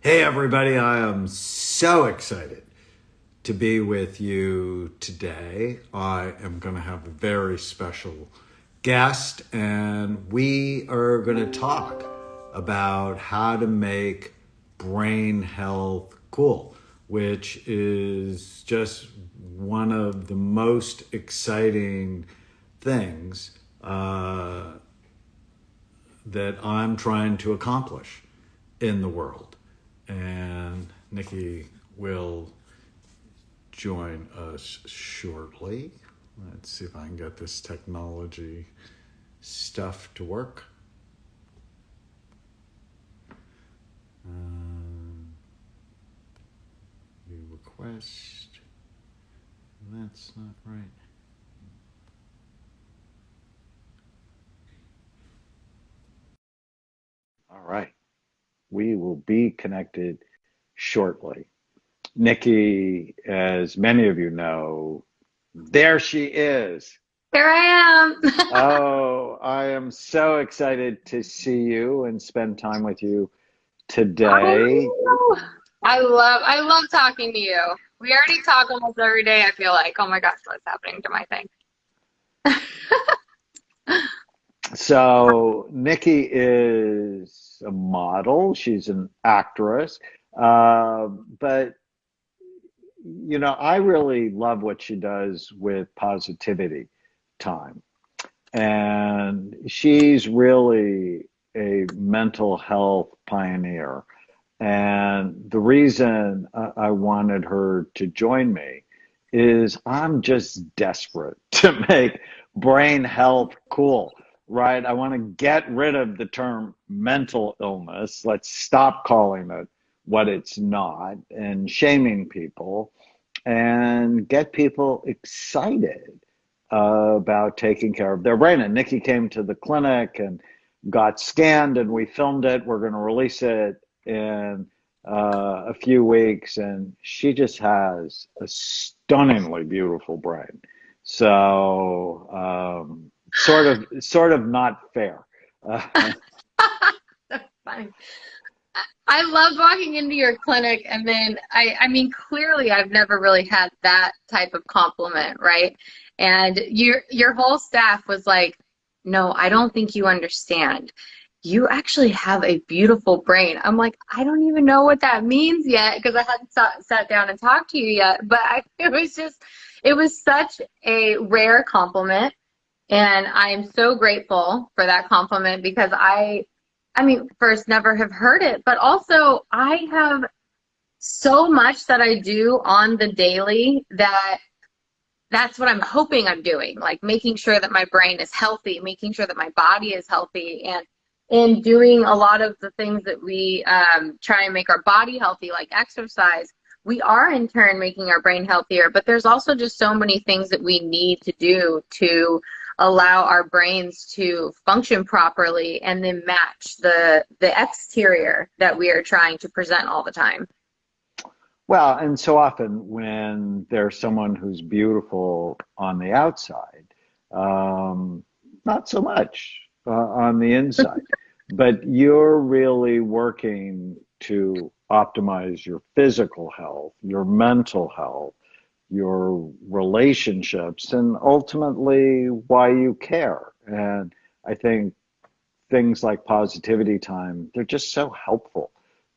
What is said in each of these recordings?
Hey, everybody, I am so excited to be with you today. I am going to have a very special guest, and we are going to talk about how to make brain health cool, which is just one of the most exciting things that I'm trying to accomplish in the world. And Nikki will join us shortly. Let's see if I can get this technology stuff to work. View request. That's not right. All right. We will be connected shortly. Nikki, as many of you know, there she is. Here I am. Oh, I am so excited to see you and spend time with you I today. know. I love talking to you. We already talk almost every day, I feel like. Oh my gosh, what's happening to my thing? So, Nikki is a model, she's an actress, but I really love what she does with positivity time. And she's really a mental health pioneer. And the reason I wanted her to join me is I'm just desperate to make brain health cool, right? I want to get rid of the term mental illness. Let's stop calling it what it's not and shaming people and get people excited about taking care of their brain. And Nikki came to the clinic and got scanned, and we filmed it. We're going to release it in a few weeks, and she just has a stunningly beautiful brain. So, sort of not fair. That's funny. I loved walking into your clinic and then I mean clearly I've never really had that type of compliment, right? And your whole staff was like, "No, I don't think you understand. You actually have a beautiful brain." I'm like, "I don't even know what that means yet because I hadn't sat down and talked to you yet." But it was such a rare compliment. And I am so grateful for that compliment because I mean, first, never have heard it, but also I have so much that I do on the daily that that's what I'm hoping I'm doing, like making sure that my brain is healthy, making sure that my body is healthy, and in doing a lot of the things that we try and make our body healthy, like exercise, we are in turn making our brain healthier. But there's also just so many things that we need to do to allow our brains to function properly and then match the exterior that we are trying to present all the time. Well, and so often when there's someone who's beautiful on the outside, um, not so much on the inside, but you're really working to optimize your physical health, your mental health, your relationships, and ultimately why you care. And I think things like positivity time, they're just so helpful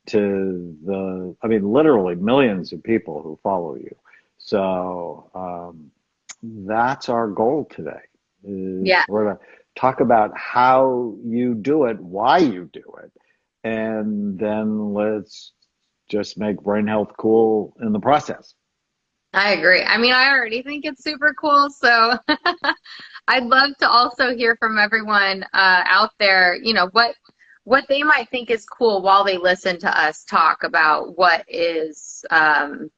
to I mean, literally millions of people who follow you. So that's our goal today is Yeah, we're going to talk about how you do it, why you do it, and then let's just make brain health cool in the process. I agree. I mean, I already think it's super cool, so I'd love to also hear from everyone out there, what they might think is cool while they listen to us talk about what are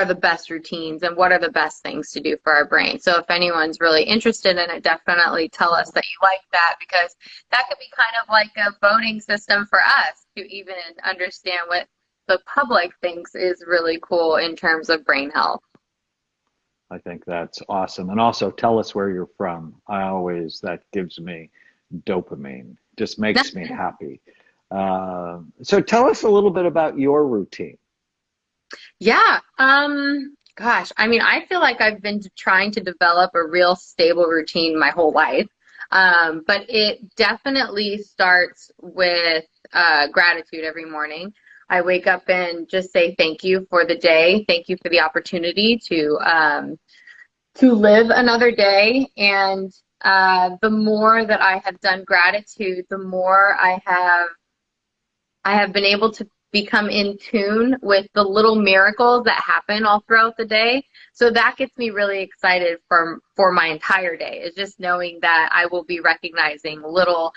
the best routines and what are the best things to do for our brain. So if anyone's really interested in it, definitely tell us that you like that because that could be kind of like a voting system for us to even understand what the public thinks is really cool in terms of brain health. I think that's awesome. And also tell us where you're from. That gives me dopamine, just makes me happy. So tell us a little bit about your routine. Yeah. Gosh, I mean, I feel like I've been trying to develop a real stable routine my whole life. But it definitely starts with gratitude every morning. I wake up and just say thank you for the day. Thank you for the opportunity to live another day. And the more that I have done gratitude, the more I have been able to become in tune with the little miracles that happen all throughout the day. So that gets me really excited for my entire day, is just knowing that I will be recognizing little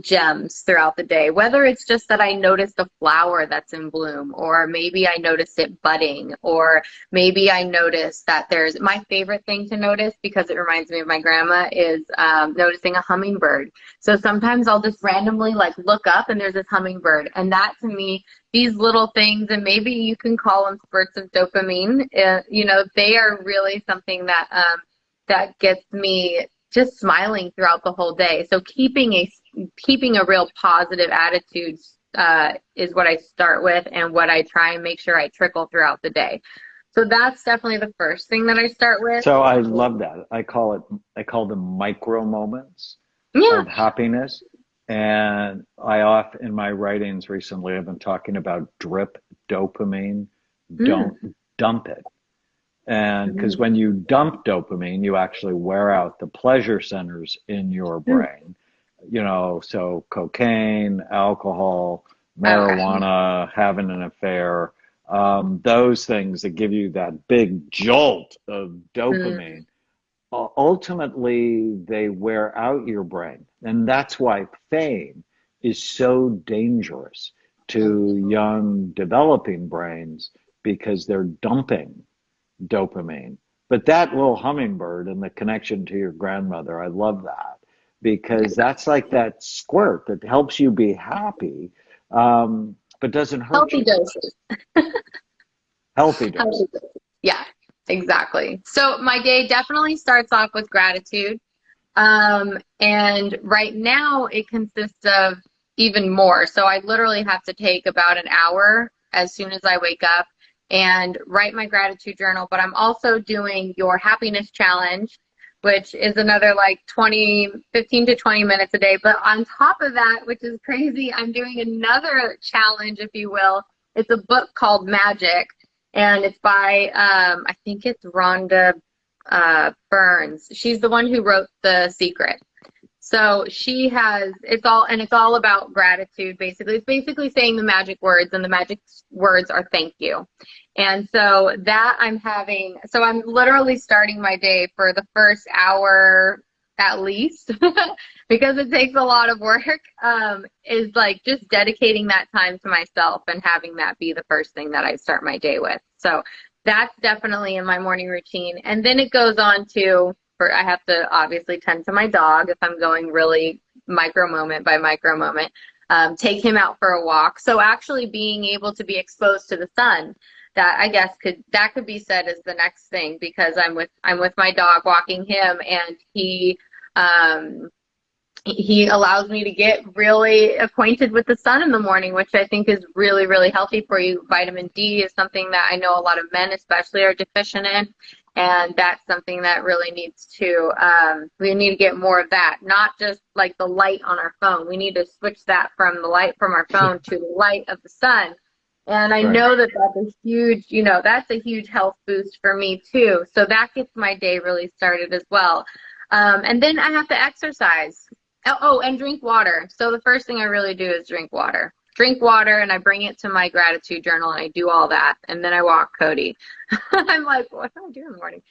gems throughout the day, whether it's just that I noticed a flower that's in bloom, or maybe I noticed it budding, or maybe I noticed that there's my favorite thing to notice, because it reminds me of my grandma, is noticing a hummingbird. So sometimes I'll just randomly like look up and there's this hummingbird, and that to me, these little things, and maybe you can call them spurts of dopamine, they are really something that gets me just smiling throughout the whole day. So keeping a real positive attitude is what I start with, and what I try and make sure I trickle throughout the day. So that's definitely the first thing that I start with. So I love that. I call them micro moments Yeah. of happiness. And in my writings recently, I've been talking about drip dopamine. Mm. Don't dump it. And because Mm. when you dump dopamine, you actually wear out the pleasure centers in your Mm. brain. So cocaine, alcohol, Okay. marijuana, having an affair, those things that give you that big jolt of Mm. dopamine, ultimately they wear out your brain. And that's why fame is so dangerous to young developing brains, because they're dumping dopamine. But that little hummingbird and the connection to your grandmother, I love that, because that's like that squirt that helps you be happy, but doesn't hurt Healthy you. doses. Healthy Healthy doses. doses. Yeah, exactly. So my day definitely starts off with gratitude. And right now it consists of even more. So I literally have to take about an hour as soon as I wake up and write my gratitude journal. But I'm also doing your happiness challenge, which is another like 15 to 20 minutes a day. But on top of that, which is crazy, I'm doing another challenge, if you will. It's a book called Magic, and it's by, I think it's Rhonda Burns. She's the one who wrote The Secret. So it's all about gratitude, basically. It's basically saying the magic words, and the magic words are thank you. And so I'm literally starting my day for the first hour at least, because it takes a lot of work, is like just dedicating that time to myself and having that be the first thing that I start my day with. So that's definitely in my morning routine. And then it goes on to, I have to obviously tend to my dog if I'm going really micro moment by micro moment, take him out for a walk. So actually being able to be exposed to the sun, that I guess could be said as the next thing, because I'm with my dog walking him, and he allows me to get really acquainted with the sun in the morning, which I think is really, really healthy for you. Vitamin D is something that I know a lot of men especially are deficient in. And that's something that really we need to get more of that, not just like the light on our phone. We need to switch that from the light from our phone to the light of the sun. And I Right. know that that's a huge health boost for me too. So that gets my day really started as well. And then I have to exercise. Oh, and drink water. So the first thing I really do is drink water. Drink water, and I bring it to my gratitude journal, and I do all that. And then I walk Cody. I'm like, what do I do in the morning?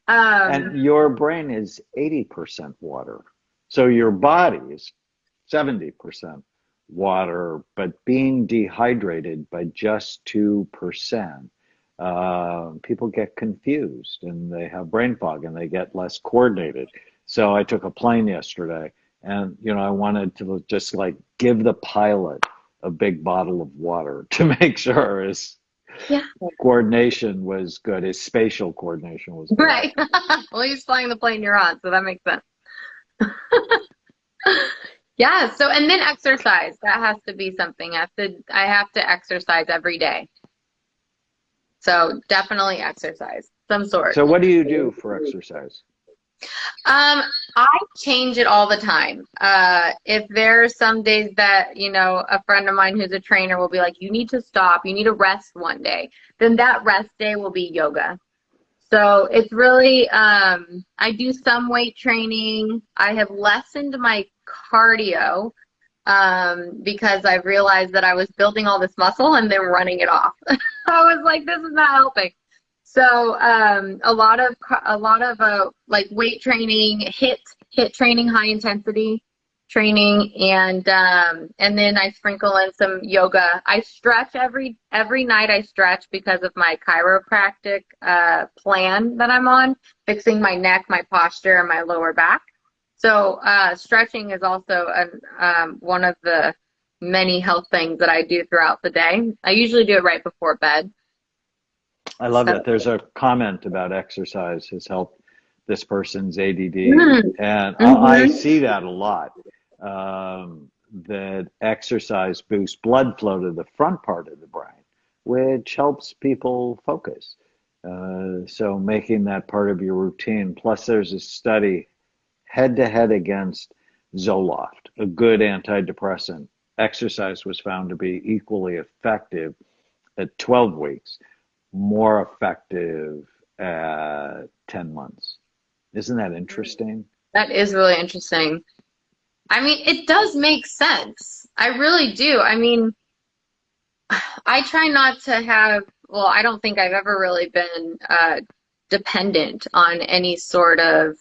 And your brain is 80% water. So your body is 70% water, but being dehydrated by just 2%, people get confused and they have brain fog and they get less coordinated. So I took a plane yesterday, and I wanted to just like give the pilot a big bottle of water to make sure his Yeah. coordination was good, his spatial coordination was good. Right. Well, he's flying the plane you're on, so that makes sense. Yeah. So, and then exercise. That has to be something. I have to exercise every day. So definitely exercise, some sort. So what do you do for exercise? I change it all the time. If there's some days that, a friend of mine who's a trainer will be like, you need to stop, you need to rest one day, then that rest day will be yoga. So it's really, I do some weight training. I have lessened my cardio, because I've realized that I was building all this muscle and then running it off. I was like, this is not helping. So a lot of like weight training, hit training, high intensity training, and then I sprinkle in some yoga. I stretch every night. I stretch because of my chiropractic plan that I'm on, fixing my neck, my posture, and my lower back. So stretching is also one of the many health things that I do throughout the day. I usually do it right before bed. I love So, that. There's a comment about exercise has helped this person's ADD, mm, and I hmm see that a lot. That exercise boosts blood flow to the front part of the brain, which helps people focus. So making that part of your routine. Plus, there's a study head to head against Zoloft, a good antidepressant. Exercise was found to be equally effective at 12 weeks, more effective at 10 months. Isn't that interesting? that is really interesting. I mean, it does make sense. I really do. I mean, I try not to have, well, I don't think I've ever really been dependent on any sort of,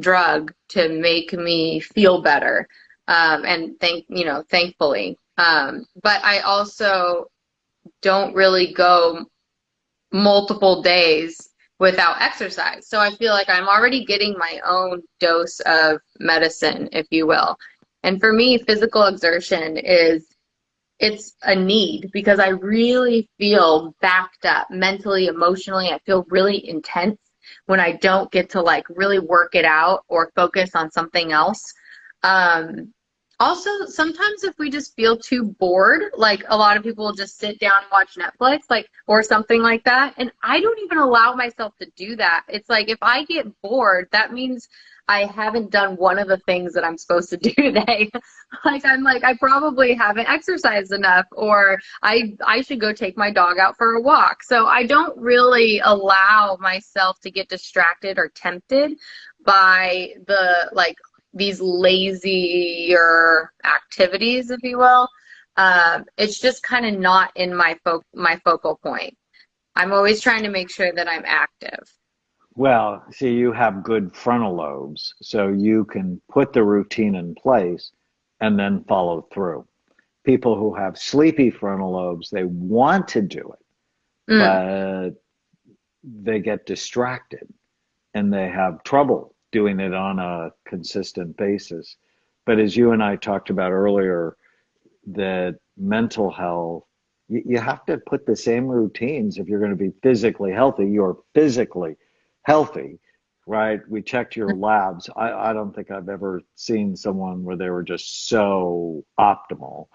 drug to make me feel better. And thankfully. But I also don't really go multiple days without exercise. So I feel like I'm already getting my own dose of medicine, if you will. And for me, physical exertion it's a need because I really feel backed up mentally, emotionally. I feel really intense when I don't get to like really work it out or focus on something else. Um, Also, sometimes if we just feel too bored, like a lot of people will just sit down and watch Netflix, like, or something like that. And I don't even allow myself to do that. It's like if I get bored, that means I haven't done one of the things that I'm supposed to do today. Like, I probably haven't exercised enough, or I should go take my dog out for a walk. So I don't really allow myself to get distracted or tempted by these lazier activities, if you will. It's just kind of not in my focal point. I'm always trying to make sure that I'm active. Well, see, you have good frontal lobes, so you can put the routine in place and then follow through. People who have sleepy frontal lobes, they want to do it, Mm. but they get distracted and they have trouble doing it on a consistent basis. But as you and I talked about earlier, that mental health, you have to put the same routines if you're going to be physically healthy. You're physically healthy, right? We checked your labs. I don't think I've ever seen someone where they were just so optimal.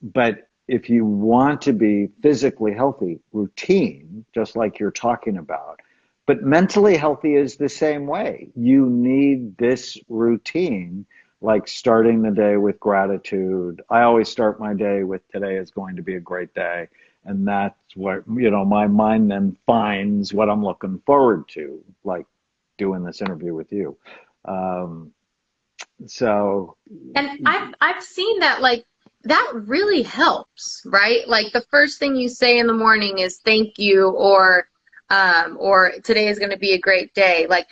But if you want to be physically healthy, routine, just like you're talking about, but mentally healthy is the same way. You need this routine, like starting the day with gratitude. I always start my day with today is going to be a great day. And that's what, my mind then finds what I'm looking forward to, like doing this interview with you. Um, so, And I've seen that that really helps, right? Like the first thing you say in the morning is thank you, or today is going to be a great day. Like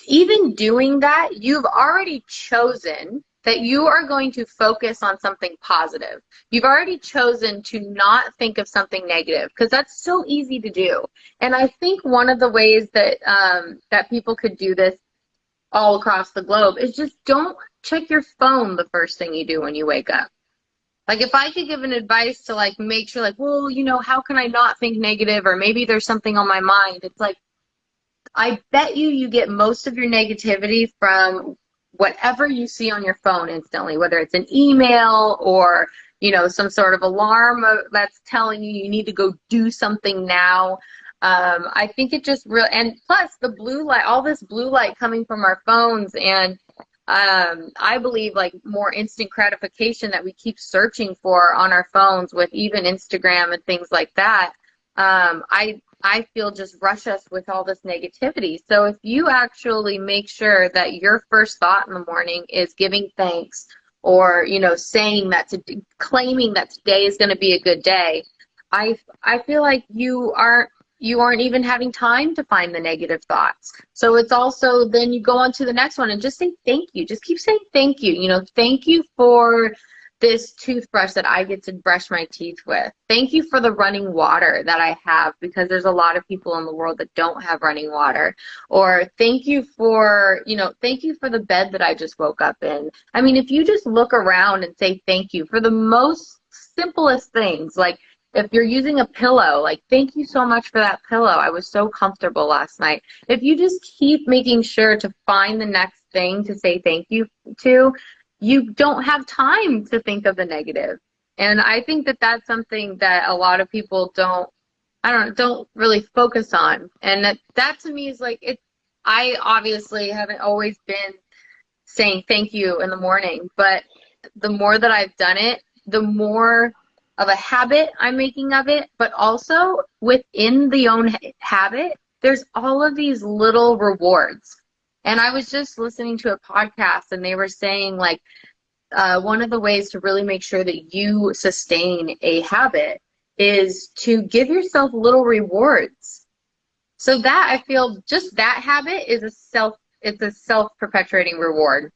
even doing that, you've already chosen that you are going to focus on something positive. You've already chosen to not think of something negative because that's so easy to do. And I think one of the ways that that people could do this all across the globe is just don't check your phone the first thing you do when you wake up. Like if I could give an advice to like make sure like, well, how can I not think negative, or maybe there's something on my mind. It's like I bet you get most of your negativity from whatever you see on your phone instantly, whether it's an email or, some sort of alarm that's telling you you need to go do something now. I think it just real, and plus the blue light, all this blue light coming from our phones, and I believe like more instant gratification that we keep searching for on our phones with even Instagram and things like that. I feel just rush us with all this negativity. So if you actually make sure that your first thought in the morning is giving thanks, or saying that, claiming that today is going to be a good day, I feel like you aren't even having time to find the negative thoughts. So it's also, then you go on to the next one and just say thank you. Just keep saying thank you. Thank you for this toothbrush that I get to brush my teeth with. Thank you for the running water that I have, because there's a lot of people in the world that don't have running water. Or thank you for the bed that I just woke up in. I mean, if you just look around and say thank you for the most simplest things, like if you're using a pillow, like, thank you so much for that pillow. I was so comfortable last night. If you just keep making sure to find the next thing to say thank you to, you don't have time to think of the negative. And I think that that's something that a lot of people don't really focus on. And that to me is like, I obviously haven't always been saying thank you in the morning, but the more that I've done it, the more of a habit I'm making of it. But also within the own habit, there's all of these little rewards. And I was just listening to a podcast, and they were saying, like, one of the ways to really make sure that you sustain a habit is to give yourself little rewards. So that, I feel, just that habit is it's a self-perpetuating reward.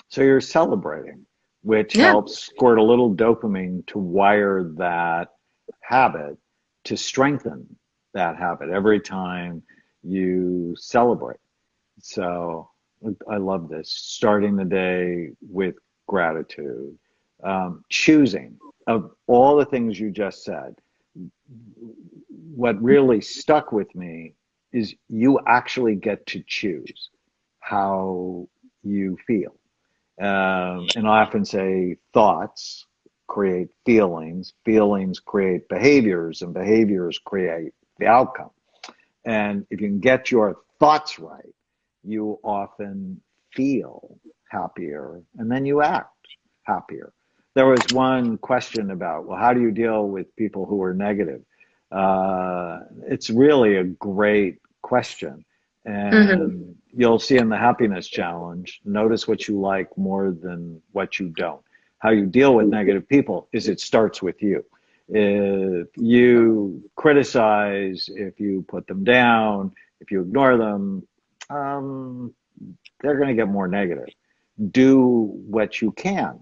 So you're celebrating, which Yeah. helps squirt a little dopamine to wire that habit, to strengthen that habit every time you celebrate. So I love this. Starting the day with gratitude, choosing, of all the things you just said, what really stuck with me is you actually get to choose how you feel. And I often say thoughts create feelings, feelings create behaviors, and behaviors create the outcome. And if you can get your thoughts right, you often feel happier, and then you act happier. There was one question about, well, how do you deal with people who are negative? It's really a great question. Mm-hmm. And you'll see in the happiness challenge, notice what you like more than what you don't. How you deal with negative people is it starts with you. If you criticize, if you put them down, if you ignore them, um, they're going to get more negative. Do what you can.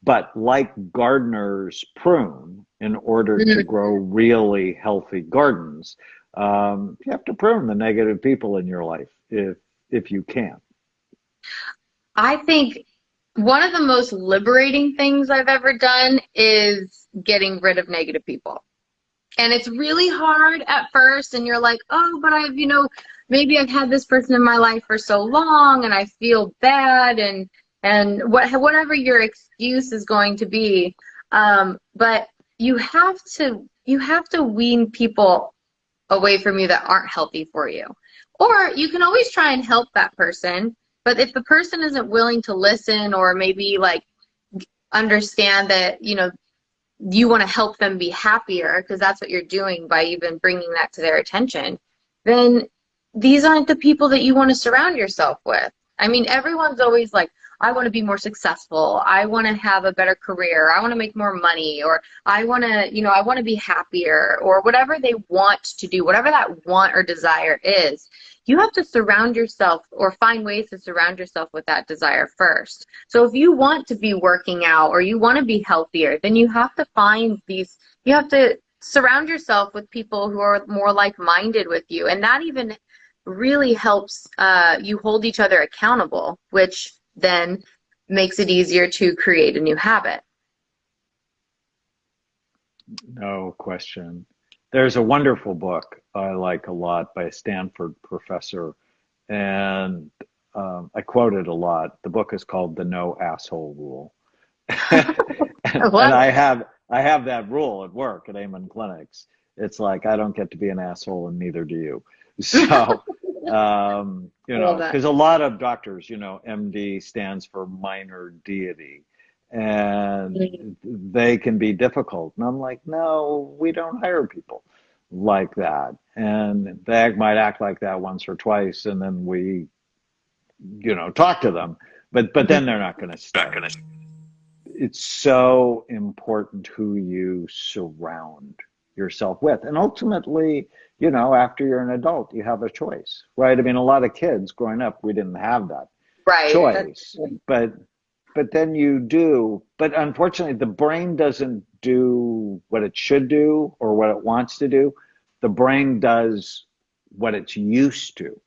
But like gardeners prune in order to Mm-hmm. grow really healthy gardens, you have to prune the negative people in your life if you can. I think one of the most liberating things I've ever done is getting rid of negative people. And it's really hard at first, and you're like, oh, but maybe I've had this person in my life for so long, and I feel bad, and whatever your excuse is going to be. But you have to wean people away from you that aren't healthy for you. Or you can always try and help that person, but if the person isn't willing to listen, or maybe like understand that, you want to help them be happier, because that's what you're doing by even bringing that to their attention, then these aren't the people that you want to surround yourself with. I mean, everyone's always like, I want to be more successful. I want to have a better career. I want to make more money, or I want to be happier, or whatever they want to do, whatever that want or desire is. You have to surround yourself, or find ways to surround yourself with that desire first. So if you want to be working out, or you want to be healthier, then you have to surround yourself with people who are more like-minded with you. And that even really helps you hold each other accountable, which then makes it easier to create a new habit. No question. There's a wonderful book I like a lot by a Stanford professor, and I quote it a lot. The book is called The No Asshole Rule. and, I and love I it. have I have that rule at work at Amen Clinics. It's like I don't get to be an asshole, and neither do you. So, I love that. because a lot of doctors, MD stands for minor deity, Mm. and they can be difficult. And I'm like, no, we don't hire people like that. And they might act like that once or twice, and then we, talk to them. But then they're not going to stay. It's so important who you surround yourself with. And ultimately, after you're an adult, you have a choice, right? I mean, a lot of kids growing up, we didn't have that Right. That's choice, but then you do. But unfortunately, the brain doesn't do what it should do or what it wants to do. The brain does what it's used to,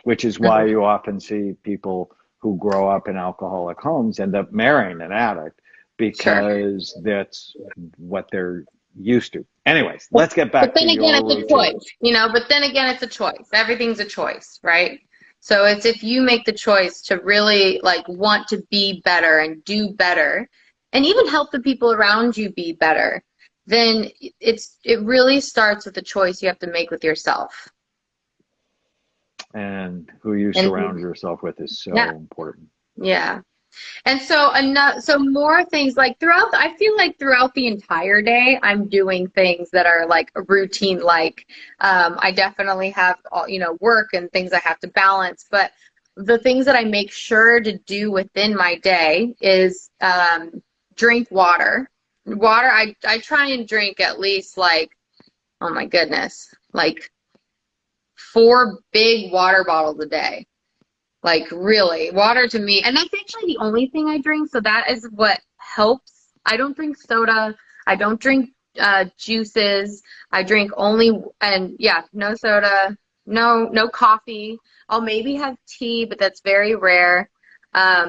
which is why Mhm. you often see people who grow up in alcoholic homes end up marrying an addict Sure. because that's what they're used to. Anyways, But, let's get but back to then again, your it's a routine. choice, but then again, it's a choice. Everything's a choice, right? So it's if you make the choice to really like want to be better and do better and even help the people around you be better, then it really starts with the choice you have to make with yourself. And who you And surround yourself with is yeah, so important. yeah. And so more things like I feel like throughout the entire day, I'm doing things that are like a routine. Like, I definitely have, work and things I have to balance. But the things that I make sure to do within my day is, drink water. Water, I try and drink at least like, oh my goodness, like 4 big water bottles a day. Like really, water to me, and that's actually the only thing I drink, so that is what helps. I don't drink soda. I don't drink juices. I drink only, and yeah, no soda, no coffee. I'll maybe have tea, but that's very rare.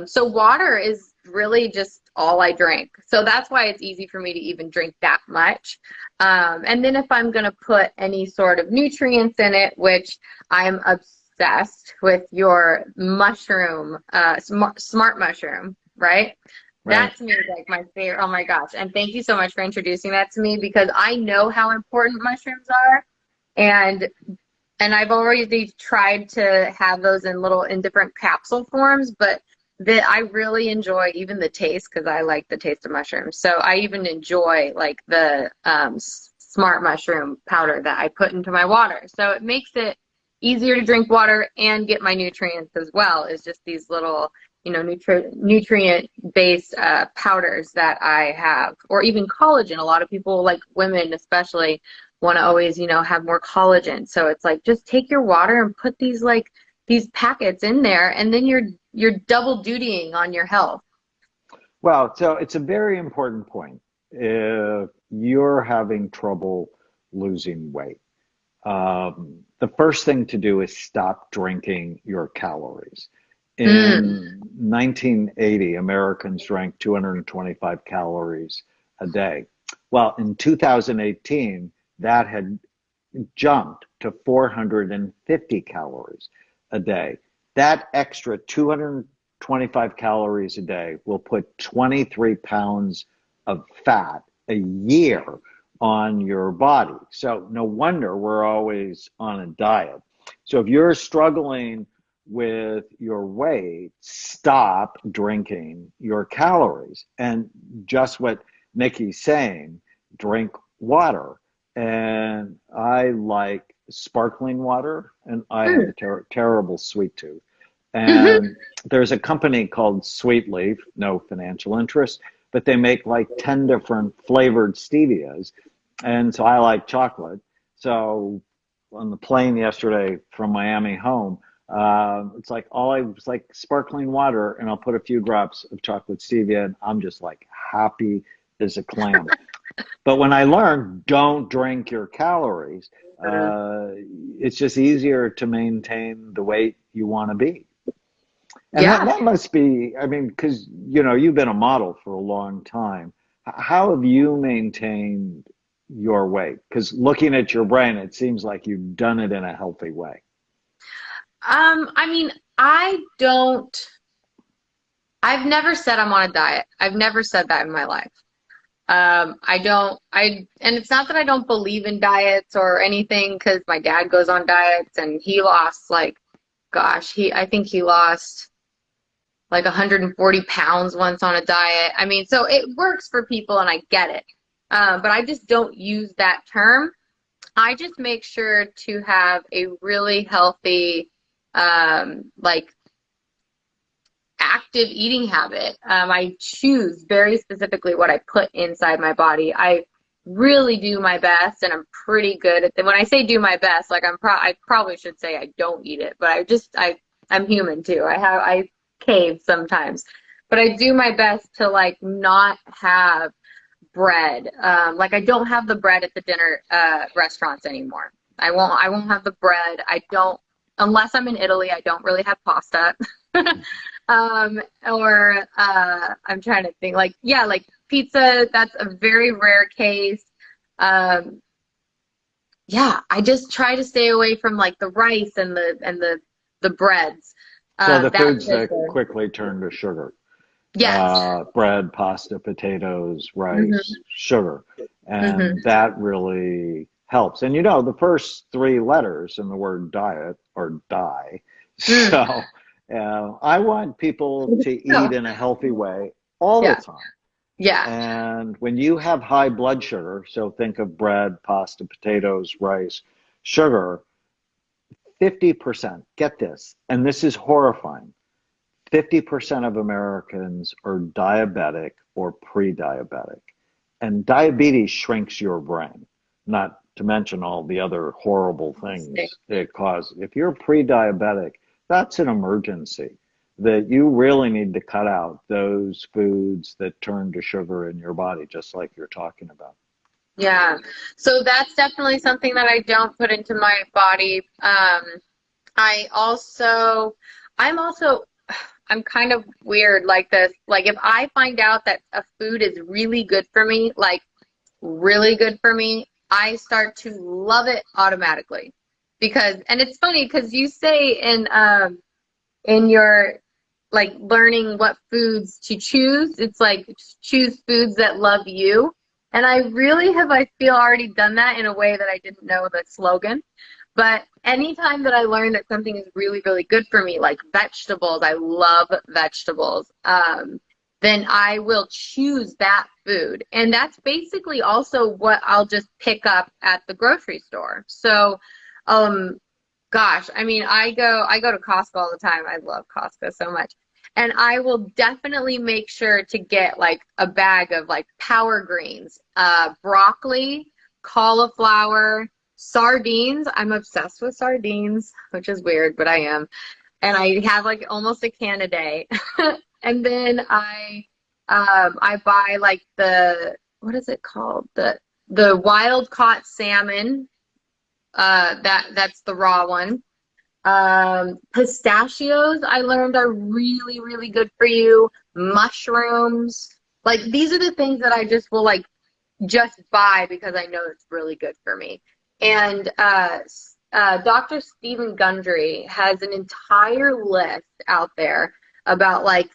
So water is really just all I drink. So that's why it's easy for me to even drink that much. And then if I'm gonna put any sort of nutrients in it, which I'm obsessed with your mushroom, smart mushroom, right? Right. That to me is like my favorite. Oh my gosh. And thank you so much for introducing that to me because I know how important mushrooms are. And I've already tried to have those in different capsule forms, but that I really enjoy even the taste because I like the taste of mushrooms. So I even enjoy like the smart mushroom powder that I put into my water. So it makes it easier to drink water and get my nutrients as well. Is just these little, nutrient based powders that I have, or even collagen. A lot of people, like women especially, want to always, have more collagen. So it's like just take your water and put these packets in there, and then you're double dutying on your health. Well, so it's a very important point. If you're having trouble losing weight, the first thing to do is stop drinking your calories. Mm. In 1980, Americans drank 225 calories a day. Well, in 2018, that had jumped to 450 calories a day. That extra 225 calories a day will put 23 pounds of fat a year on your body. So no wonder we're always on a diet. So if you're struggling with your weight, stop drinking your calories. And just what Nikki's saying, drink water. And I like sparkling water, and I have a Mm. terrible sweet tooth. And there's a company called Sweet Leaf, no financial interest, but they make like 10 different flavored stevias. And so I like chocolate. So on the plane yesterday from Miami home, it's like all I was like sparkling water, and I'll put a few drops of chocolate stevia, and I'm just like happy as a clam. But when I learned don't drink your calories, uh, it's just easier to maintain the weight you want to be. And that, Yeah. that must be, I mean, because you've been a model for a long time. How have you maintained your weight? Because looking at your brain, it seems like you've done it in a healthy way. I mean, I don't, I've never said I'm on a diet. I've never said that in my life. And it's not that I don't believe in diets or anything, because my dad goes on diets and he lost like, gosh, I think he lost like 140 pounds once on a diet. I mean, so it works for people and I get it. But I just don't use that term. I just make sure to have a really healthy, like active eating habit. I choose very specifically what I put inside my body. I really do my best, and I'm pretty good at it. When I say do my best, like I probably should say I don't eat it, but I'm human too. I cave sometimes, but I do my best to like not have bread. Like I don't have the bread at the dinner restaurants anymore. I won't have the bread. I don't, unless I'm in Italy, I don't really have pasta. Or I'm trying to think, like, yeah, like pizza, that's a very rare case. Um, yeah, I just try to stay away from like the rice and the breads. So the That's foods for that sure. quickly turn to sugar, Yes. bread, pasta, potatoes, rice, Hmm. sugar. Hmm. And that really helps. And the first three letters in the word diet are die. Mm. So I want people to eat Yeah. in a healthy way all the Yeah. time. Yeah. And when you have high blood sugar, so think of bread, pasta, potatoes, rice, sugar, 50%, get this, and this is horrifying. 50% of Americans are diabetic or pre-diabetic. And diabetes shrinks your brain, not to mention all the other horrible things it causes. If you're pre-diabetic, that's an emergency that you really need to cut out those foods that turn to sugar in your body, just like you're talking about. Yeah. So that's definitely something that I don't put into my body. I also, I'm also, I'm kind of weird like this. Like if I find out that a food is really good for me, like really good for me, I start to love it automatically. Because, and it's funny because you say in your like learning what foods to choose, it's like choose foods that love you. And I really have, I feel, already done that in a way that I didn't know the slogan. But anytime that I learn that something is really, really good for me, like vegetables, I love vegetables, then I will choose that food. And that's basically also what I'll just pick up at the grocery store. So, um, gosh, I mean, I go to Costco all the time. I love Costco so much. And I will definitely make sure to get like a bag of like power greens, broccoli, cauliflower, sardines. I'm obsessed with sardines, which is weird, but I am. And I have like almost a can a day. And then I buy like the, what is it called? The wild caught salmon. That's the raw one. Pistachios, I learned are really, really good for you. Mushrooms. Like these are the things that I just will like just buy because I know it's really good for me. And Dr. Stephen Gundry has an entire list out there about like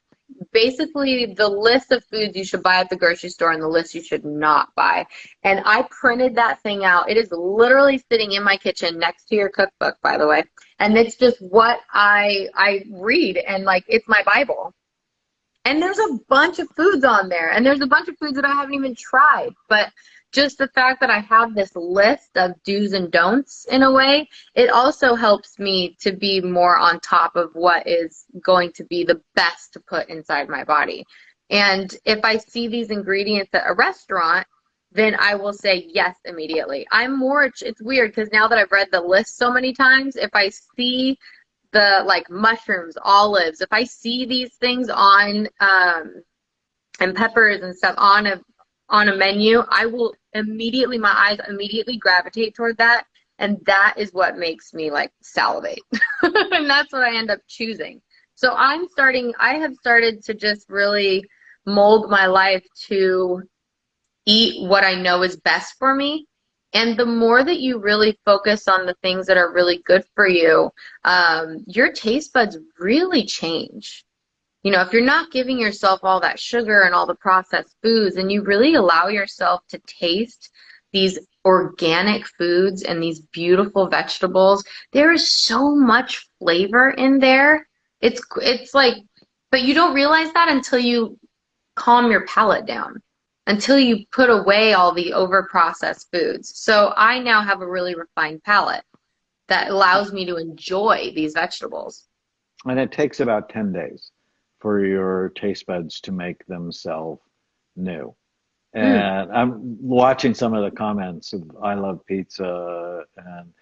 basically the list of foods you should buy at the grocery store and the list you should not buy. And I printed that thing out. It is literally sitting in my kitchen next to your cookbook, by the way. And it's just what I read, and like it's my Bible. And there's a bunch of foods on there, and there's a bunch of foods that I haven't even tried. But just the fact that I have this list of do's and don'ts in a way, it also helps me to be more on top of what is going to be the best to put inside my body. And if I see these ingredients at a restaurant, then I will say yes immediately. It's weird because now that I've read the list so many times, if I see the like mushrooms, olives, if I see these things on and peppers and stuff on a menu, I will immediately, my eyes immediately gravitate toward that, and that is what makes me like salivate. And that's what I end up choosing. So I have started to just really mold my life to eat what I know is best for me. And the more that you really focus on the things that are really good for you, your taste buds really change. You know, if you're not giving yourself all that sugar and all the processed foods, and you really allow yourself to taste these organic foods and these beautiful vegetables, there is so much flavor in there. It's like, but you don't realize that until you calm your palate down, until you put away all the over-processed foods. So I now have a really refined palate that allows me to enjoy these vegetables. And it takes about 10 days for your taste buds to make themselves new. Mm. And I'm watching some of the comments of I love pizza, and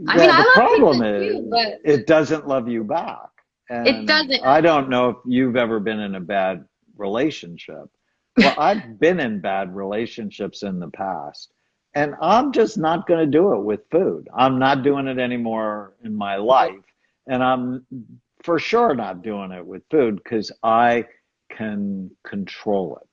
I mean, yeah, I the love problem pizza too, is but it doesn't love you back. it And doesn't. I don't know if you've ever been in a bad relationship. Well, I've been in bad relationships in the past, and I'm just not going to do it with food. I'm not doing it anymore in my life, and I'm for sure not doing it with food because I can control it.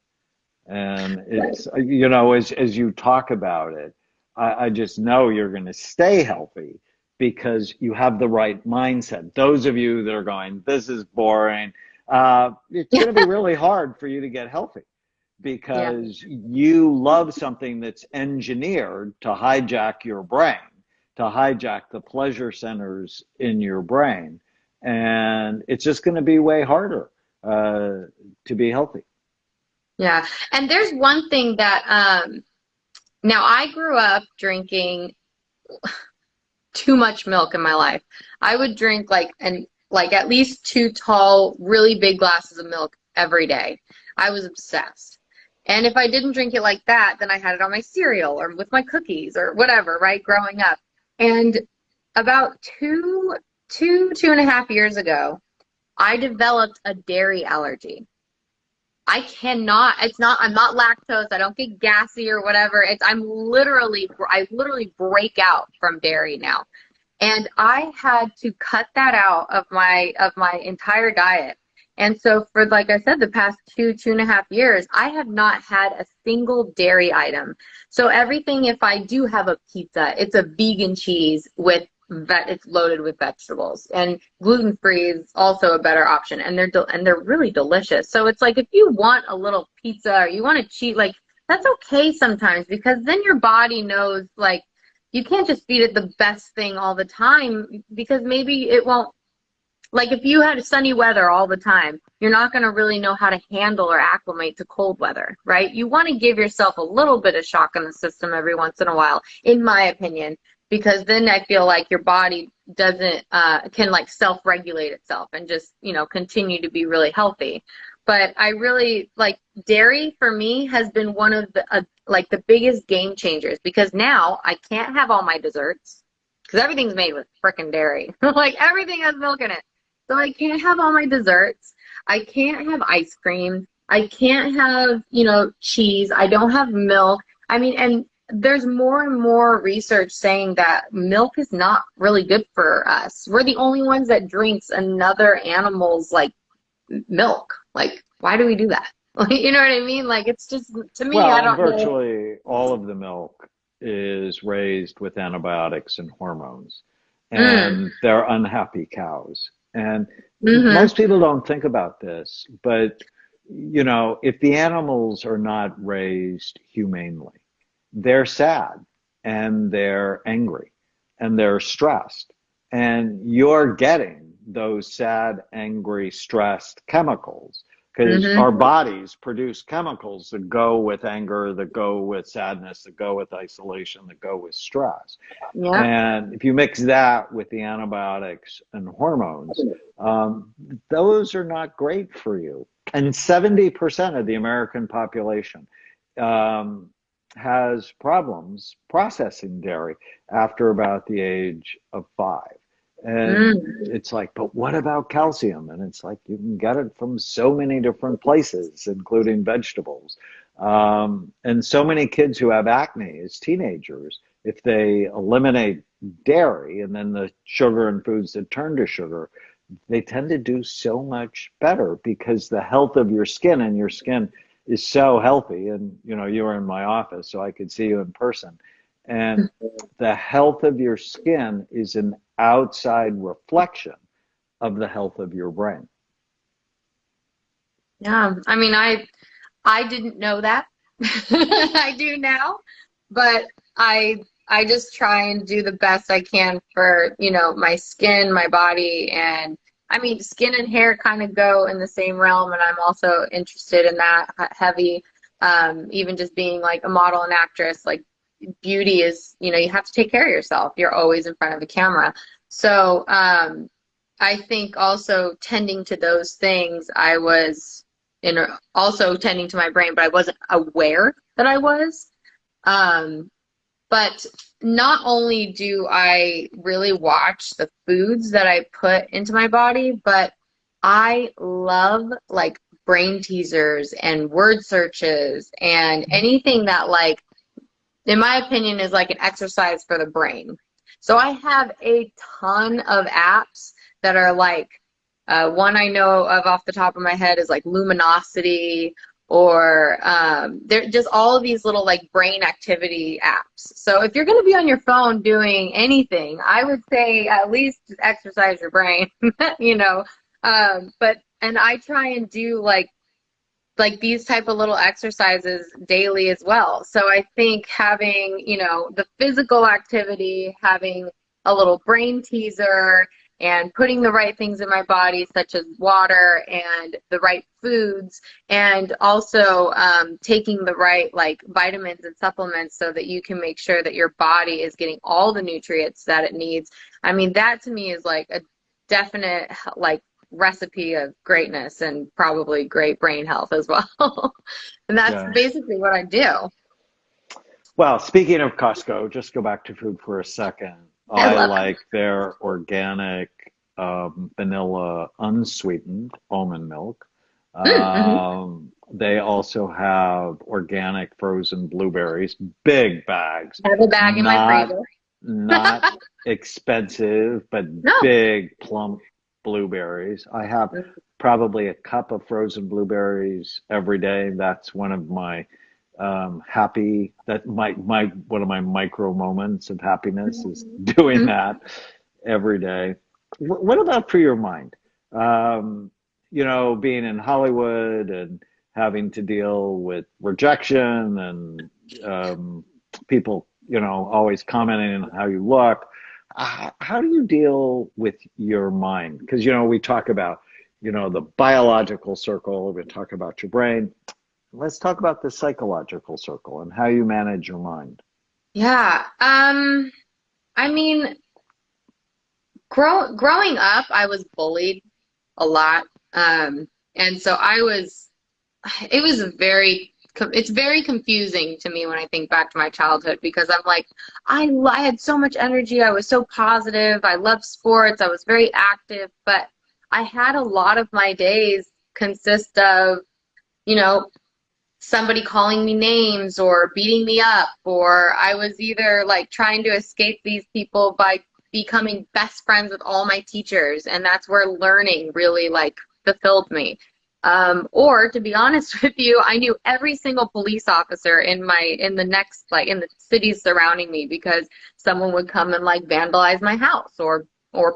And it's, you know, as you talk about it, I just know you're going to stay healthy because you have the right mindset. Those of you that are going, this is boring, it's going to be really hard for you to get healthy Yeah. because you love something that's engineered to hijack your brain, to hijack the pleasure centers in your brain. And it's just going to be way harder to be healthy. Yeah. And there's one thing that now I grew up drinking too much milk in my life. I would drink like at least two tall, really big glasses of milk every day. I was obsessed. And if I didn't drink it like that, then I had it on my cereal or with my cookies or whatever, right, growing up. And about 2.5 years ago, I developed a dairy allergy. I cannot, I'm not lactose. I don't get gassy or whatever. I literally break out from dairy now. And I had to cut that out of my entire diet. And so for, like I said, the past 2.5 years, I have not had a single dairy item. So everything, if I do have a pizza, it's a vegan cheese with it's loaded with vegetables, and gluten-free is also a better option, and they're really delicious. So it's like if you want a little pizza or you want to cheat, like that's okay sometimes, because then your body knows, like, you can't just feed it the best thing all the time, because maybe it won't, like if you had sunny weather all the time, you're not going to really know how to handle or acclimate to cold weather, right? You want to give yourself a little bit of shock in the system every once in a while, in my opinion, because then I feel like your body doesn't can like self-regulate itself and just, you know, continue to be really healthy. But I really like dairy for me has been one of the like the biggest game changers, because now I can't have all my desserts because everything's made with frickin' dairy. Like everything has milk in it. So I can't have all my desserts. I can't have ice cream. I can't have, you know, cheese. I don't have milk. I mean, and there's more and more research saying that milk is not really good for us. We're the only ones that drinks another animal's like milk. Like, why do we do that? Like, you know what I mean? Like, it's just, to me, I Well, and don't know. virtually all of the milk is raised with antibiotics and hormones, Mm, and they're unhappy cows. And mm-hmm, most people don't think about this, but you know, if the animals are not raised humanely, they're sad and they're angry and they're stressed. And you're getting those sad, angry, stressed chemicals because our mm-hmm. bodies produce chemicals that go with anger, that go with sadness, that go with isolation, that go with stress. Yeah. And if you mix that with the antibiotics and hormones, those are not great for you. And 70% of the American population um, has problems processing dairy after about the age of 5. And Mm. it's like, but what about calcium? And it's like, you can get it from so many different places, including vegetables. And so many kids who have acne as teenagers, if they eliminate dairy and then the sugar and foods that turn to sugar, they tend to do so much better because the health of your skin, and your skin is so healthy. And you know, you were in my office, so I could see you in person. And the health of your skin is an outside reflection of the health of your brain. Yeah, I mean, I didn't know that. I do now, but I just try and do the best I can for, my skin, my body, and I mean, skin and hair kind of go in the same realm, and I'm also interested in that heavy. Even just being like a model and actress, like beauty is, you have to take care of yourself. You're always in front of the camera. So, I think also tending to those things, I was also tending to my brain, but I wasn't aware that I was. But not only do I really watch the foods that I put into my body, but I love like brain teasers and word searches and anything that like, in my opinion, is like an exercise for the brain. So I have a ton of apps that are like, one I know of off the top of my head is like Luminosity, or they're just all of these little like brain activity apps. So if you're going to be on your phone doing anything, I would say at least exercise your brain, But and I try and do like these type of little exercises daily as well. So I think having, the physical activity, having a little brain teaser, and putting the right things in my body, such as water and the right foods, and also taking the right like vitamins and supplements so that you can make sure that your body is getting all the nutrients that it needs. I mean, that to me is like a definite like recipe of greatness and probably great brain health as well. And that's Yeah. basically what I do. Well, speaking of Costco, just go back to food for a second. I I love it. like their organic vanilla unsweetened almond milk. Mm-hmm. They also have organic frozen blueberries, big bags, I have a bag in my not freezer. not expensive, but No. big plump blueberries. I have probably a cup of frozen blueberries every day. That's one of my happy that my one of my micro moments of happiness is doing Mhm. that every day. What about for your mind? Um, being in Hollywood and having to deal with rejection and people, always commenting on how you look. How do you deal with your mind? Because, we talk about, the biological circle, we talk about your brain. Let's talk about the psychological circle and how you manage your mind. Yeah. I mean, growing up, I was bullied a lot. And so it was it's very confusing to me when I think back to my childhood because I'm like, I had so much energy. I was so positive. I loved sports. I was very active, but I had a lot of my days consist of, you know, somebody calling me names or beating me up, or I was either like trying to escape these people by becoming best friends with all my teachers, and that's where learning really like fulfilled me. Or to be honest with you, I knew every single police officer in the next like in the cities surrounding me because someone would come and like vandalize my house or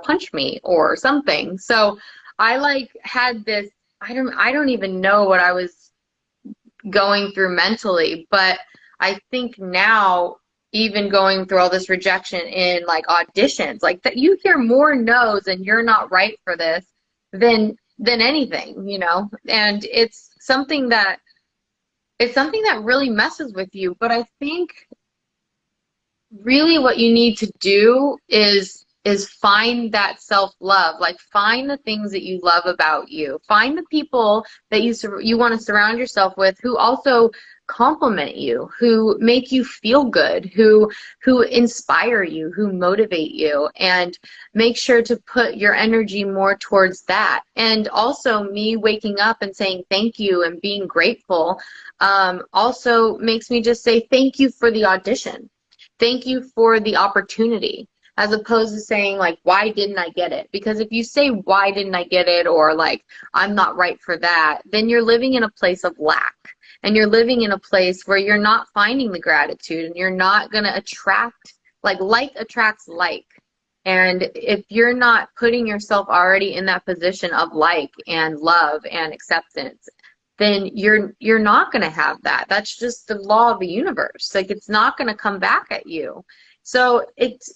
punch me or something. So I like had this I don't even know what I was going through mentally. But I think now, even going through all this rejection in like auditions, like that you hear more no's and you're not right for this than anything, and it's something that really messes with you. But I think really what you need to do is find that self-love, like find the things that you love about you, find the people that you want to surround yourself with who also compliment you, who make you feel good, who inspire you, who motivate you, and make sure to put your energy more towards that. And also me waking up and saying thank you and being grateful also makes me just say thank you for the audition. Thank you for the opportunity, as opposed to saying like, why didn't I get it? Because if you say, why didn't I get it? Or like, I'm not right for that, then you're living in a place of lack. and you're living in a place where you're not finding the gratitude, and you're not going to attract, like attracts like. And if you're not putting yourself already in that position of like and love and acceptance, then you're not going to have that. That's just the law of the universe. Like, it's not going to come back at you. So it's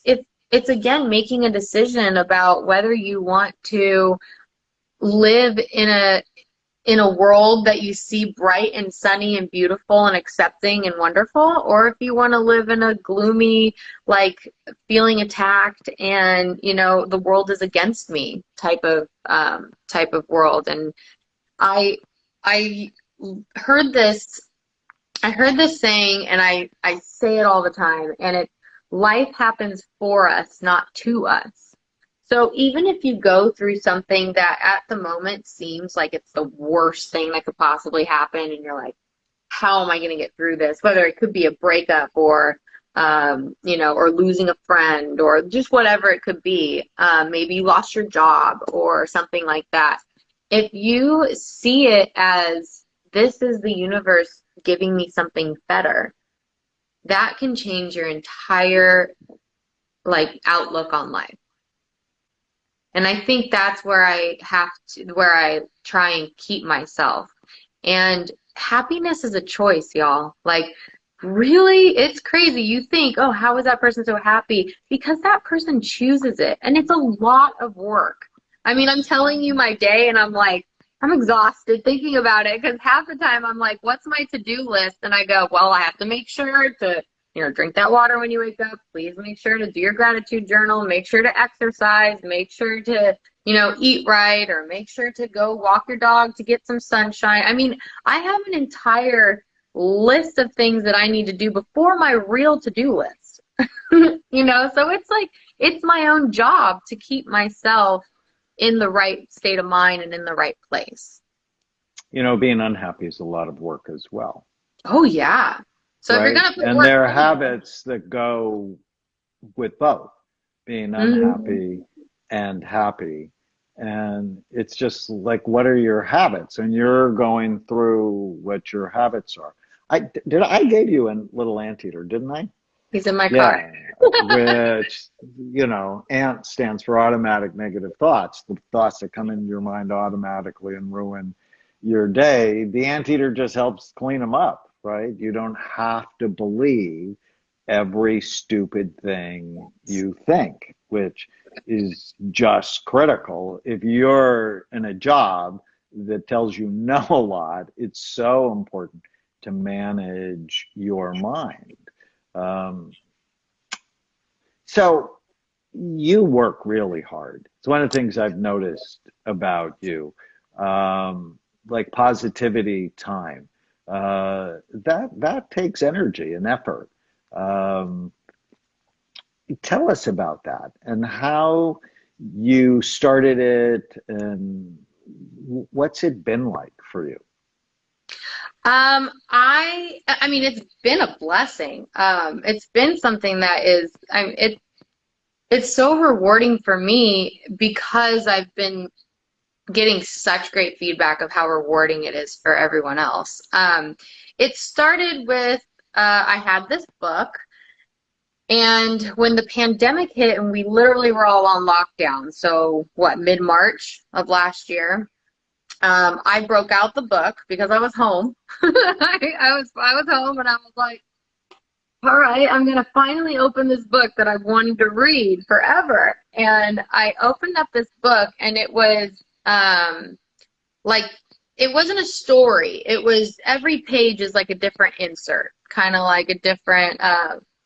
again making a decision about whether you want to live in a world that you see bright and sunny and beautiful and accepting and wonderful, or if you want to live in a gloomy, like feeling attacked and, you know, the world is against me type of world. And I heard this saying, and I say it all the time, and life happens for us, not to us. So even if you go through something that at the moment seems like it's the worst thing that could possibly happen, and you're like, how am I going to get through this? Whether it could be a breakup or, you know, or losing a friend or just whatever it could be. Maybe you lost your job or something like that. If you see it as, this is the universe giving me something better, that can change your entire, like, outlook on life. And I think that's where I try and keep myself. And happiness is a choice, y'all. Like, really, it's crazy. You think, oh, how is that person so happy? Because that person chooses it. And it's a lot of work. I mean, I'm telling you my day, and I'm like, I'm exhausted thinking about it, because half the time I'm like, what's my to-do list? And I go, well, I have to make sure to, you know, drink that water when you wake up. Please make sure to do your gratitude journal. Make sure to exercise. Make sure to, you know, eat right, or make sure to go walk your dog to get some sunshine. I mean, I have an entire list of things that I need to do before my real to-do list. You know, so it's like, it's my own job to keep myself in the right state of mind and in the right place. You know, being unhappy is a lot of work as well. Oh, yeah. So right? If you're going to put and work there are in, habits that go with both, being unhappy and happy. And it's just like, what are your habits? And you're going through what your habits are. I gave you a little anteater, didn't I? He's in my car. Which, you know, ANT stands for automatic negative thoughts, the thoughts that come into your mind automatically and ruin your day. The anteater just helps clean them up, right? You don't have to believe every stupid thing you think, which is just critical. If you're in a job that tells you no a lot, it's so important to manage your mind. So you work really hard. It's one of the things I've noticed about you, like positivity time. That takes energy and effort. Tell us about that and how you started it, and what's it been like for you? I mean, it's been a blessing. It's been something that is, it's so rewarding for me, because I've been getting such great feedback of how rewarding it is for everyone else. It started with, I had this book, and when the pandemic hit and we literally were all on lockdown, so what, mid-March of last year, I broke out the book because I was home. I was home, and I was like, all right, I'm going to finally open this book that I've wanted to read forever. And I opened up this book, and it was like, it wasn't a story. It was, every page is like a different insert, kind of like a different,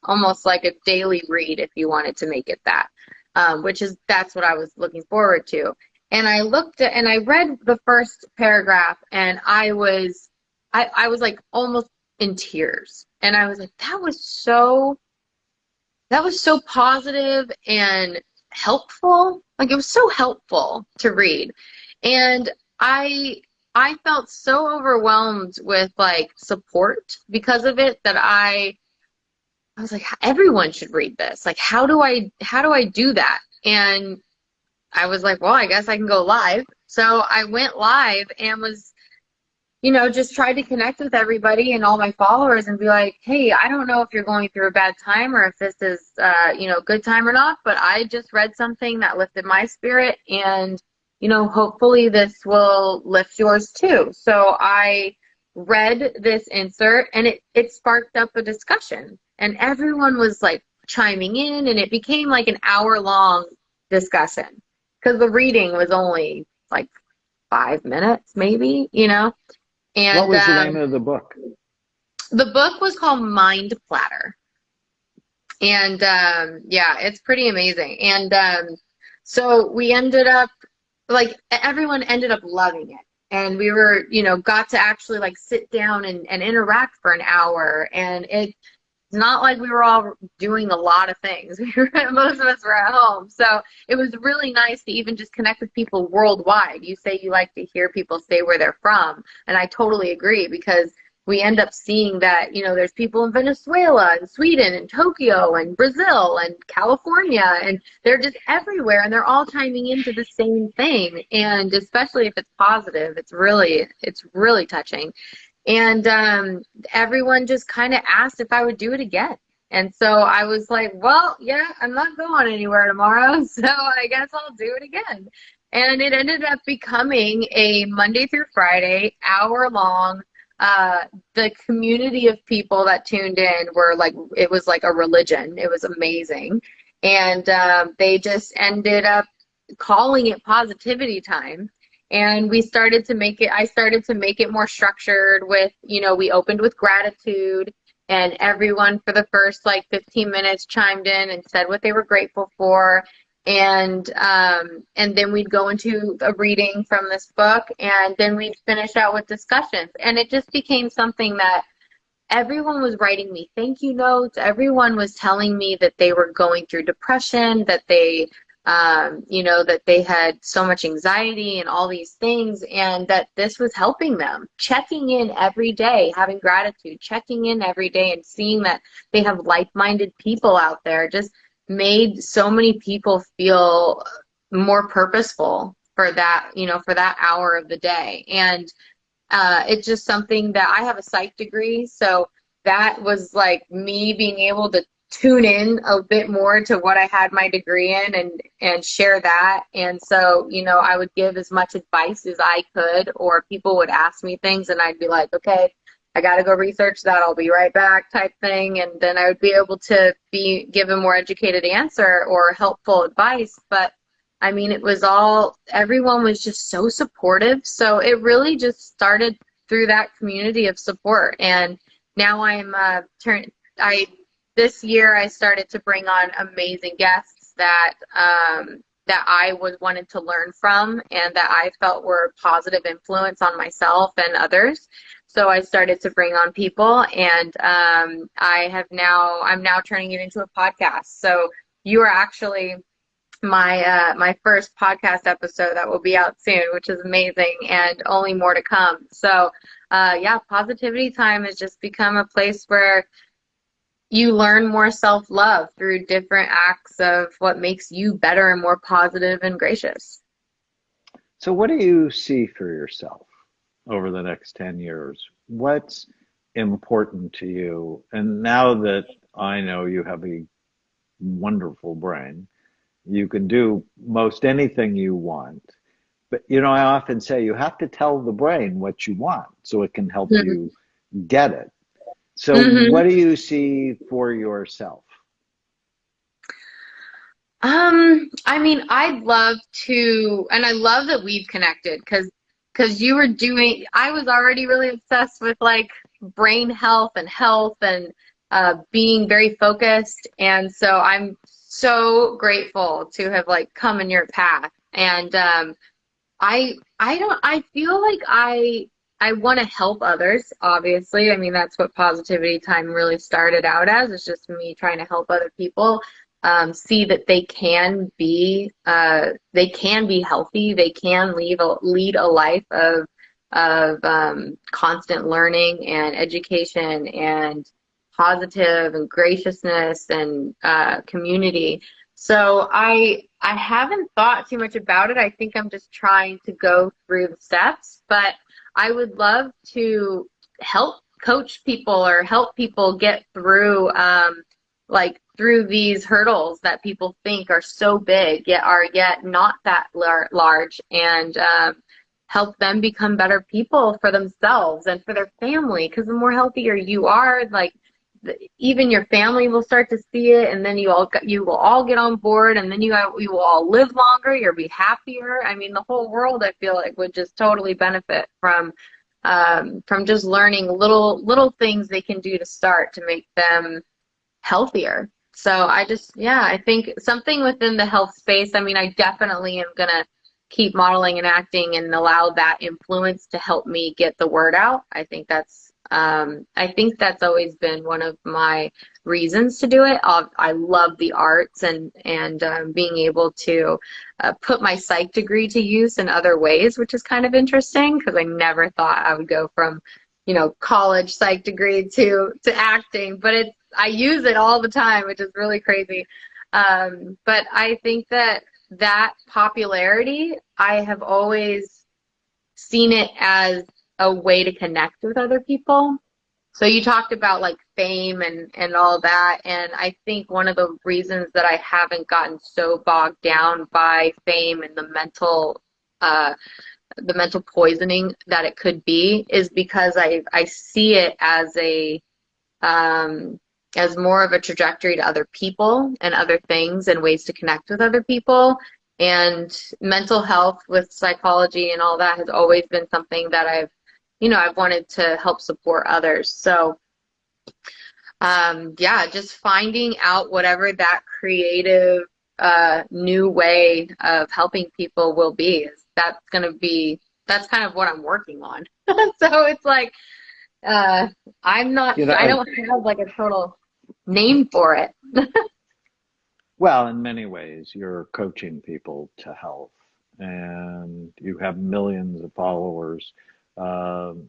almost like a daily read, if you wanted to make it that, that's what I was looking forward to. And I looked at, and I read the first paragraph, and I was like almost in tears. And I was like, that was so positive and helpful. Like, it was so helpful to read. And I felt so overwhelmed with like support because of it, that I was like, everyone should read this. Like, how do I do that? And I was like, well, I guess I can go live. So I went live and just tried to connect with everybody and all my followers and be like, hey, I don't know if you're going through a bad time or if this is, a good time or not, but I just read something that lifted my spirit and, hopefully this will lift yours too. So I read this insert and it sparked up a discussion and everyone was like chiming in and it became like an hour-long discussion because the reading was only like 5 minutes maybe, What and was the name of the book? the book was called Mind Platter. And yeah, it's pretty amazing. And so we ended up, like, everyone ended up loving it. And we were, got to actually like sit down and interact for an hour. And it's not like we were all doing a lot of things. Most of us were at home. So it was really nice to even just connect with people worldwide. You say you like to hear people say where they're from. And I totally agree because we end up seeing that, there's people in Venezuela and Sweden and Tokyo and Brazil and California, and they're just everywhere and they're all chiming into the same thing. And especially if it's positive, it's really touching. And everyone just kind of asked if I would do it again. And so I was like, well, yeah, I'm not going anywhere tomorrow, so I guess I'll do it again. And it ended up becoming a Monday through Friday, hour-long. The community of people that tuned in were like, it was like a religion. It was amazing. And they just ended up calling it positivity time. And I started to make it more structured with, we opened with gratitude and everyone for the first like 15 minutes chimed in and said what they were grateful for. And then we'd go into a reading from this book and then we'd finish out with discussions. And it just became something that everyone was writing me thank you notes. Everyone was telling me that they were going through depression, that they that they had so much anxiety and all these things, and that this was helping them. Checking in every day, having gratitude, checking in every day and seeing that they have like-minded people out there just made so many people feel more purposeful for that, for that hour of the day. And it's just something that I have a psych degree, so that was like me being able to tune in a bit more to what I had my degree in and share that. And so, I would give as much advice as I could, or people would ask me things and I'd be like, okay, I got to go research that. I'll be right back type thing. And then I would be able to give a more educated answer or helpful advice. But I mean, everyone was just so supportive. So it really just started through that community of support. And now this year I started to bring on amazing guests that I wanted to learn from and that I felt were a positive influence on myself and others. So I started to bring on people, and I'm now turning it into a podcast. So you are actually my first podcast episode that will be out soon, which is amazing, and only more to come. So yeah, Positivity Time has just become a place where you learn more self-love through different acts of what makes you better and more positive and gracious. So what do you see for yourself over the next 10 years? What's important to you? And now that I know you have a wonderful brain, you can do most anything you want. But, I often say you have to tell the brain what you want so it can help you get it. So what do you see for yourself? I mean, I'd love to, and I love that we've connected because I was already really obsessed with like brain health and being very focused. And so I'm so grateful to have like come in your path. And I feel like I want to help others, obviously. I mean, that's what Positivity Time really started out as. It's just me trying to help other people see that they can be healthy. They can lead a life of constant learning and education and positive and graciousness and community. So I haven't thought too much about it. I think I'm just trying to go through the steps, but I would love to help coach people or help people get through like through these hurdles that people think are so big yet are yet not that large, and help them become better people for themselves and for their family, because the more healthier you are, like even your family will start to see it, and then you will all get on board, and then you will all live longer, you'll be happier. I mean, the whole world, I feel like, would just totally benefit from just learning little things they can do to start to make them healthier. So yeah, I think something within the health space. I mean, I definitely am gonna keep modeling and acting and allow that influence to help me get the word out. I think that's always been one of my reasons to do it. I love the arts, and being able to put my psych degree to use in other ways, which is kind of interesting because I never thought I would go from, college psych degree to acting, but I use it all the time, which is really crazy. But I think that popularity, I have always seen it as a way to connect with other people. So you talked about like fame and all that, and I think one of the reasons that I haven't gotten so bogged down by fame and the mental poisoning that it could be is because I see it as more of a trajectory to other people and other things and ways to connect with other people. And mental health with psychology and all that has always been something that I've wanted to help support others. So, yeah, just finding out whatever that creative, new way of helping people will be, that's kind of what I'm working on. So it's like, I don't have like a total name for it. Well, in many ways, you're coaching people to health, and you have millions of followers. Um,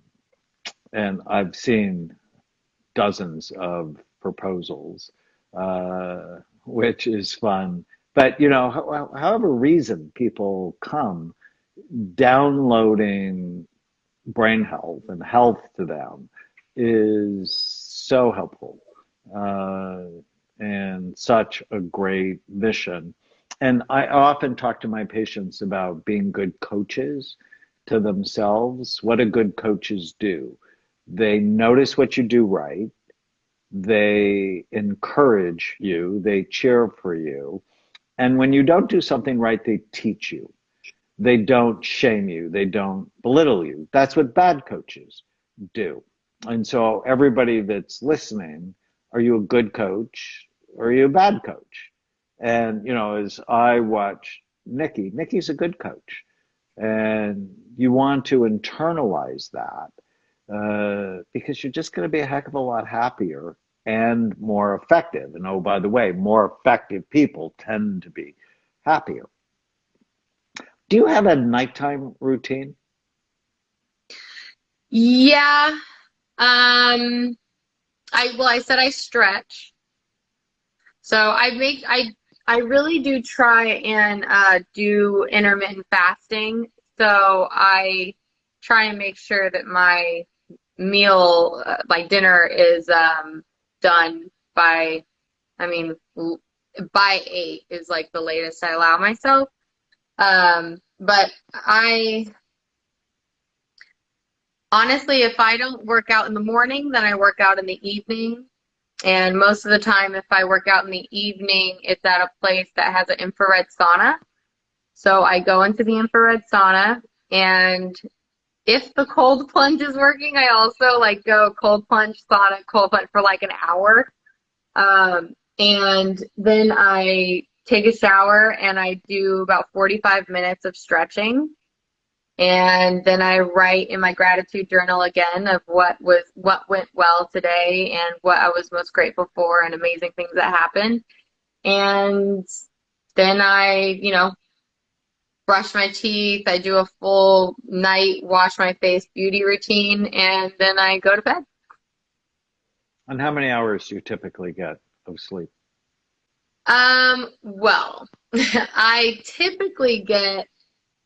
and I've seen dozens of proposals, which is fun. But, however reason people come, downloading brain health and health to them is so helpful. Uh, and such a great mission. And I often talk to my patients about being good coaches to themselves. What do good coaches do? They notice what you do right. They encourage you. They cheer for you. And when you don't do something right, they teach you. They don't shame you. They don't belittle you. That's what bad coaches do. And so everybody that's listening, are you a good coach or are you a bad coach? And, as I watch Nikki's a good coach. And you want to internalize that because you're just going to be a heck of a lot happier and more effective. And oh, by the way, more effective people tend to be happier. Do you have a nighttime routine? Yeah. I said I stretch. So I really do try and do intermittent fasting. So I try and make sure that my meal, my dinner is done by, I mean, by 8 is like the latest I allow myself. But honestly, if I don't work out in the morning, then I work out in the evening. And most of the time, if I work out in the evening, it's at a place that has an infrared sauna. So I go into the infrared sauna, and if the cold plunge is working, I also like go cold plunge, sauna, cold plunge for like an hour. And then I take a shower and I do about 45 minutes of stretching. And then I write in my gratitude journal again of what went well today and what I was most grateful for and amazing things that happened. And then I, brush my teeth. I do a full night wash my face beauty routine, and then I go to bed. And how many hours do you typically get of sleep? Well, I typically get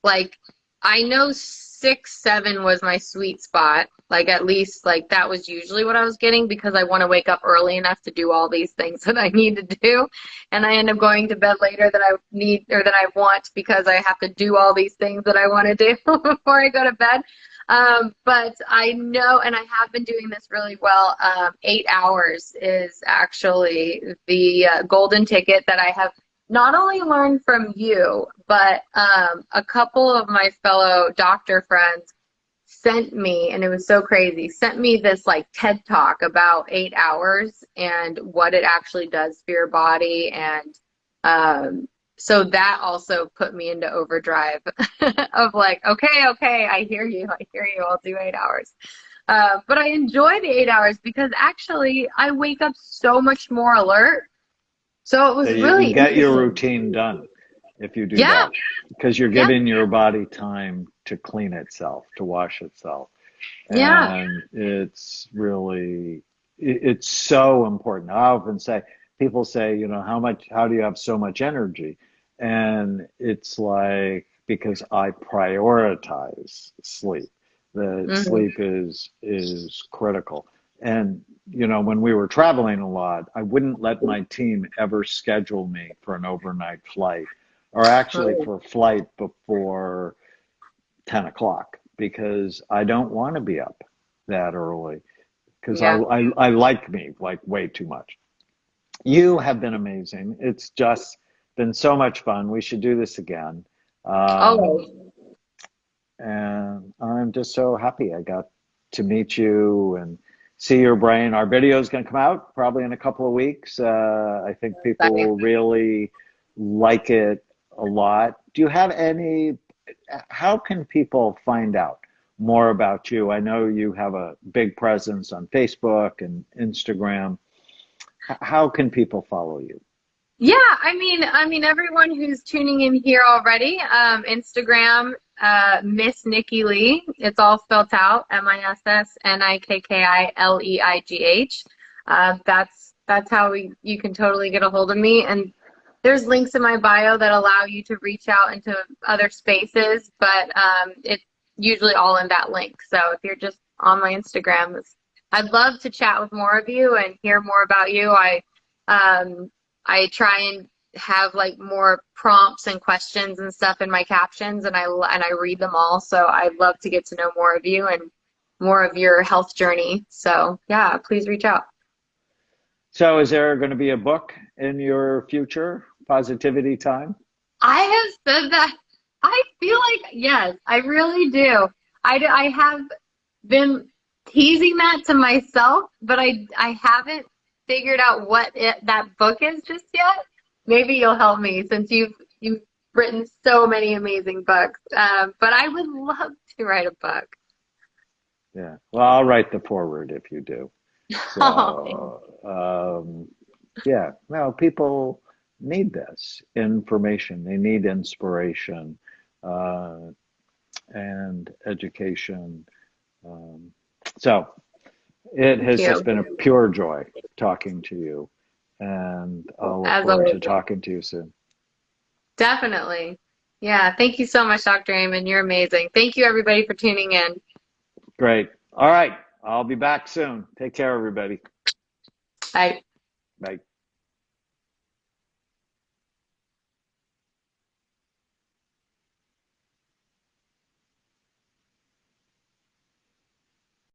like I know 6, 7 was my sweet spot. Like at least like that was usually what I was getting because I want to wake up early enough to do all these things that I need to do. And I end up going to bed later than I need or than I want because I have to do all these things that I want to do before I go to bed. But I know, and I have been doing this really well. 8 hours is actually the golden ticket that I have not only learned from you, but a couple of my fellow doctor friends sent me, and it was so crazy, sent me this like TED talk about 8 hours and what it actually does for your body. And so that also put me into overdrive of like, okay, I hear you, I'll do 8 hours. But I enjoy the 8 hours because actually I wake up so much more alert. So it So was you really get your interesting. routine done if you do Yeah, that, because you're yeah, giving your body time to clean itself, to wash itself. yeah. And it's really, it's so important. I often say, people say, you know, how do you have so much energy? And it's like, because I prioritize sleep. The Hmm. sleep is critical. And, you know, when we were traveling a lot, I wouldn't let my team ever schedule me for an overnight flight or actually for a flight before 10 o'clock because I don't want to be up that early because Yeah. I like me like way too much. You have been amazing. It's just been so much fun. We should do this again. Um, Always. and I'm just so happy I got to meet you and see your brain. Our video is going to come out probably in a couple of weeks. I think people Exciting. will really like it a lot. Do you have any, how can people find out more about you? I know you have a big presence on Facebook and Instagram. How can people follow you? Yeah, I mean, everyone who's tuning in here already, Instagram, Miss Nikki Lee. It's all spelled out, MissNikkileigh. That's how you can totally get a hold of me. And there's links in my bio that allow you to reach out into other spaces, but it's usually all in that link. So if you're just on my Instagram, I'd love to chat with more of you and hear more about you. Um, I try and have like more prompts and questions and stuff in my captions, and I read them all. So I'd love to get to know more of you and more of your health journey. So yeah, please reach out. So, is there going to be a book in your future, Positivity Time? I have said that. I feel like yes, I really do. I have been teasing that to myself, but I haven't figured out what that book is just yet. Maybe you'll help me since you've written so many amazing books. But I would love to write a book. Yeah. Well, I'll write the forward if you do. Oh, So, yeah, no, people need this information. They need inspiration uh, and education. Um, so, it thank has just you. been a pure joy talking to you, and I'll look As forward always, to talking to you soon. definitely. Yeah, thank you so much, Dr. Amen. You're amazing. Thank you, everybody, for tuning in. Great. All right. I'll be back soon. Take care, everybody. Bye. Bye.